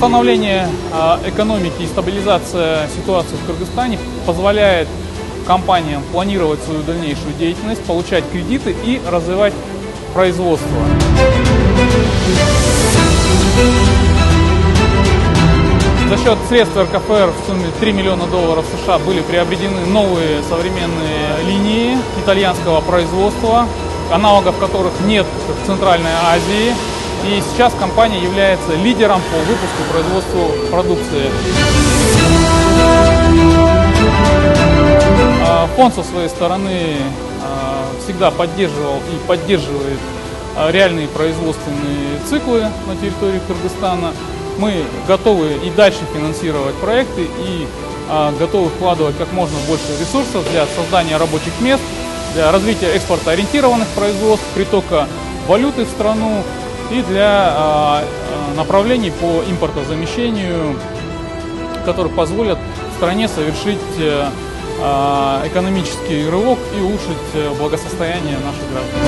Восстановление экономики и стабилизация ситуации в Кыргызстане позволяет компаниям планировать свою дальнейшую деятельность, получать кредиты и развивать производство. За счет средств РКФР в сумме $3 миллиона США были приобретены новые современные линии итальянского производства, аналогов которых нет в Центральной Азии. И сейчас компания является лидером по выпуску и производству продукции. Фонд со своей стороны всегда поддерживал и поддерживает реальные производственные циклы на территории Кыргызстана. Мы готовы и дальше финансировать проекты и готовы вкладывать как можно больше ресурсов для создания рабочих мест, для развития экспортоориентированных производств, притока валюты в страну и для направлений по импортозамещению, которые позволят стране совершить экономический рывок и улучшить благосостояние наших граждан.